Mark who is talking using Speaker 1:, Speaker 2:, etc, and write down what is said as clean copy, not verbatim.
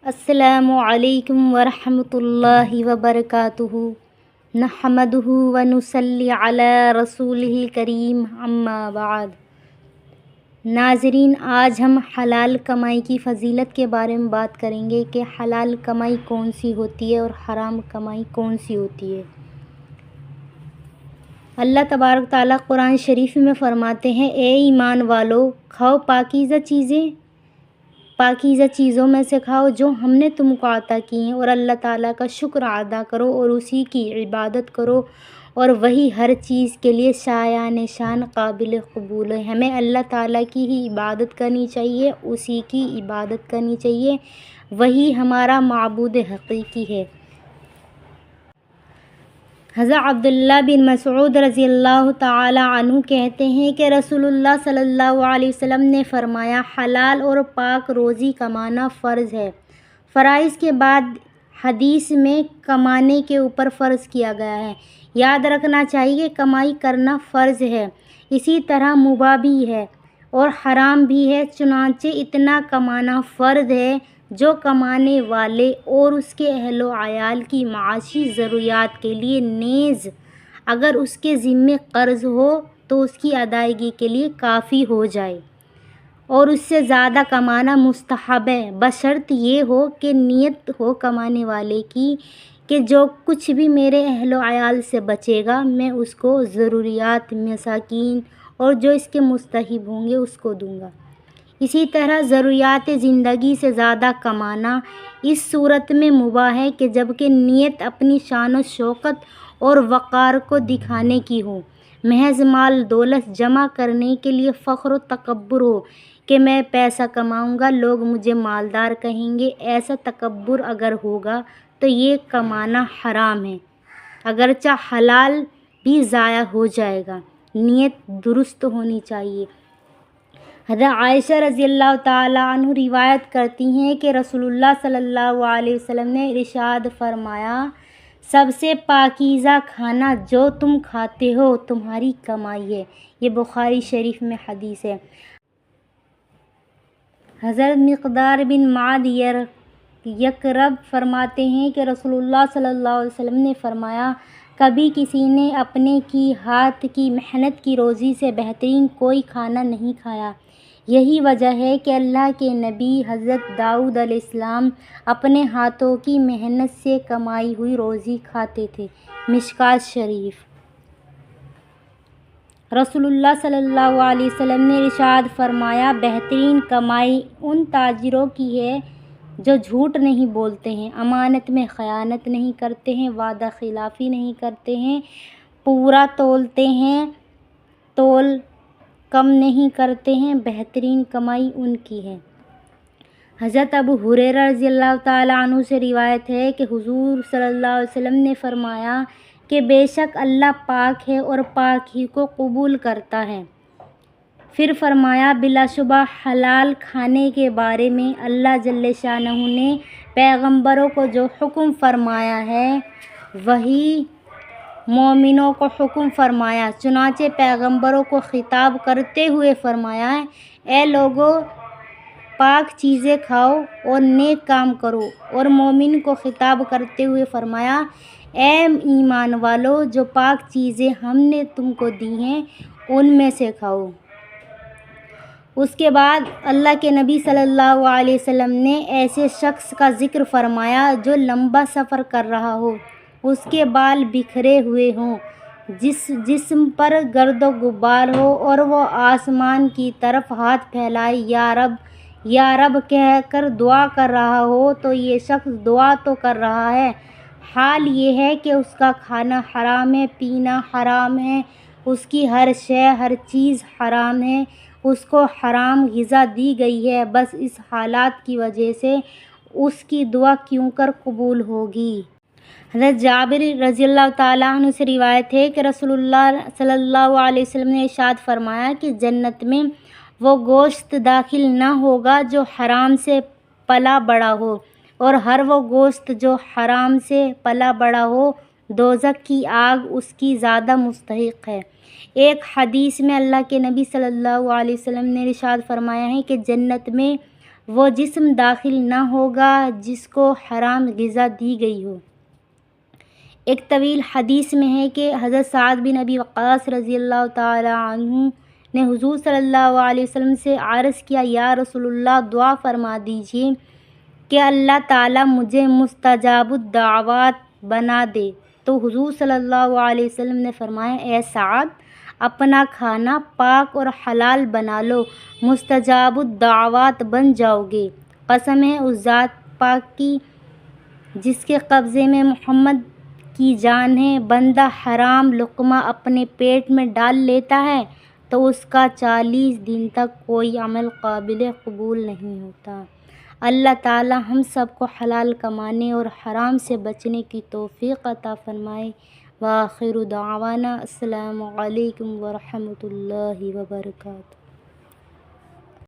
Speaker 1: السلام علیکم ورحمۃ اللہ وبرکاتہ۔ نحمدہ ونصلی علی رسولہ الکریم، اما بعد۔ ناظرین، آج ہم حلال کمائی کی فضیلت کے بارے میں بات کریں گے کہ حلال کمائی کون سی ہوتی ہے اور حرام کمائی کون سی ہوتی ہے۔ اللہ تبارک تعالیٰ قرآن شریف میں فرماتے ہیں، اے ایمان والو، کھاؤ پاکیزہ چیزوں میں سے کھاؤ جو ہم نے تم کو عطا کی ہیں، اور اللہ تعالیٰ کا شکر ادا کرو اور اسی کی عبادت کرو، اور وہی ہر چیز کے لیے شایان شان قابل قبول ہے۔ ہمیں اللہ تعالیٰ کی ہی عبادت کرنی چاہیے، اسی کی عبادت کرنی چاہیے، وہی ہمارا معبود حقیقی ہے۔ حضرت عبداللہ بن مسعود رضی اللہ تعالی عنہ کہتے ہیں کہ رسول اللہ صلی اللہ علیہ وسلم نے فرمایا، حلال اور پاک روزی کمانا فرض ہے۔ فرائض کے بعد حدیث میں کمانے کے اوپر فرض کیا گیا ہے۔ یاد رکھنا چاہیے کہ کمائی کرنا فرض ہے، اسی طرح مباح بھی ہے اور حرام بھی ہے، چنانچہ اتنا کمانا فرض ہے جو کمانے والے اور اس کے اہل و عیال کی معاشی ضروریات کے لیے، نیز اگر اس کے ذمے قرض ہو تو اس کی ادائیگی کے لیے کافی ہو جائے، اور اس سے زیادہ کمانا مستحب ہے، بشرط یہ ہو کہ نیت ہو کمانے والے کی کہ جو کچھ بھی میرے اہل و عیال سے بچے گا میں اس کو ضروریات، مساکین اور جو اس کے مستحق ہوں گے اس کو دوں گا۔ اسی طرح ضروریات زندگی سے زیادہ کمانا اس صورت میں مباح ہے کہ جبکہ نیت اپنی شان و شوکت اور وقار کو دکھانے کی ہو، محض مال دولت جمع کرنے کے لیے فخر و تکبر ہو کہ میں پیسہ کماؤں گا، لوگ مجھے مالدار کہیں گے، ایسا تکبر اگر ہوگا تو یہ کمانا حرام ہے، اگرچہ حلال بھی ضائع ہو جائے گا۔ نیت درست ہونی چاہیے۔ حضرت عائشہ رضی اللہ تعالی عنہ روایت کرتی ہیں کہ رسول اللہ صلی اللہ علیہ وسلم نے ارشاد فرمایا، سب سے پاکیزہ کھانا جو تم کھاتے ہو تمہاری کمائی ہے۔ یہ بخاری شریف میں حدیث ہے۔ حضرت مقدار بن معد یکرب فرماتے ہیں کہ رسول اللہ صلی اللہ علیہ وسلم نے فرمایا، کبھی کسی نے اپنے کی ہاتھ کی محنت کی روزی سے بہترین کوئی کھانا نہیں کھایا۔ یہی وجہ ہے کہ اللہ کے نبی حضرت داؤد علیہ السلام اپنے ہاتھوں کی محنت سے کمائی ہوئی روزی کھاتے تھے۔ مشکوٰۃ شریف۔ رسول اللہ صلی اللہ علیہ وسلم نے ارشاد فرمایا، بہترین کمائی ان تاجروں کی ہے جو جھوٹ نہیں بولتے ہیں، امانت میں خیانت نہیں کرتے ہیں، وعدہ خلافی نہیں کرتے ہیں، پورا تولتے ہیں، تول کم نہیں کرتے ہیں، بہترین کمائی ان کی ہے۔ حضرت ابو ہریرہ رضی اللہ تعالی عنہ سے روایت ہے کہ حضور صلی اللہ علیہ وسلم نے فرمایا کہ بے شک اللہ پاک ہے اور پاک ہی کو قبول کرتا ہے۔ پھر فرمایا، بلا شبہ حلال کھانے کے بارے میں اللہ جل شانہ نے پیغمبروں کو جو حکم فرمایا ہے وہی مومنوں کو حکم فرمایا، چنانچہ پیغمبروں کو خطاب کرتے ہوئے فرمایا، اے لوگو، پاک چیزیں کھاؤ اور نیک کام کرو، اور مومن کو خطاب کرتے ہوئے فرمایا، اے ایمان والو، جو پاک چیزیں ہم نے تم کو دی ہیں ان میں سے کھاؤ۔ اس کے بعد اللہ کے نبی صلی اللہ علیہ وسلم نے ایسے شخص کا ذکر فرمایا جو لمبا سفر کر رہا ہو، اس کے بال بکھرے ہوئے ہوں، جسم پر گرد و غبار ہو، اور وہ آسمان کی طرف ہاتھ پھیلائے یا رب کہہ کر دعا کر رہا ہو، تو یہ شخص دعا تو کر رہا ہے، حال یہ ہے کہ اس کا کھانا حرام ہے، پینا حرام ہے، اس کی ہر شے، ہر چیز حرام ہے، اس کو حرام غذا دی گئی ہے، بس اس حالات کی وجہ سے اس کی دعا کیوں کر قبول ہوگی۔ حضرت جابر رضی اللہ تعالیٰ عنہ سے روایت ہے کہ رسول اللہ صلی اللہ علیہ وسلم نے ارشاد فرمایا کہ جنت میں وہ گوشت داخل نہ ہوگا جو حرام سے پلا بڑا ہو، اور ہر وہ گوشت جو حرام سے پلا بڑا ہو دوزخ کی آگ اس کی زیادہ مستحق ہے۔ ایک حدیث میں اللہ کے نبی صلی اللہ علیہ وسلم نے ارشاد فرمایا ہے کہ جنت میں وہ جسم داخل نہ ہوگا جس کو حرام غذا دی گئی ہو۔ ایک طویل حدیث میں ہے کہ حضرت سعد بن ابی وقاص رضی اللہ تعالی عنہ نے حضور صلی اللہ علیہ وسلم سے عرض کیا، یا رسول اللہ، دعا فرما دیجیے کہ اللہ تعالیٰ مجھے مستجاب الدعوات بنا دے۔ تو حضور صلی اللہ علیہ وسلم نے فرمایا، اے سعد، اپنا کھانا پاک اور حلال بنا لو، مستجاب الدعوات بن جاؤ گے۔ قسم ہے اس ذات پاک کی جس کے قبضے میں محمد کی جان ہے، بندہ حرام لقمہ اپنے پیٹ میں ڈال لیتا ہے تو اس کا 40 دن تک کوئی عمل قابل قبول نہیں ہوتا۔ اللہ تعالی ہم سب کو حلال کمانے اور حرام سے بچنے کی توفیق عطا فرمائے۔ وآخر دعوانا السلام علیکم ورحمۃ اللہ وبرکاتہ۔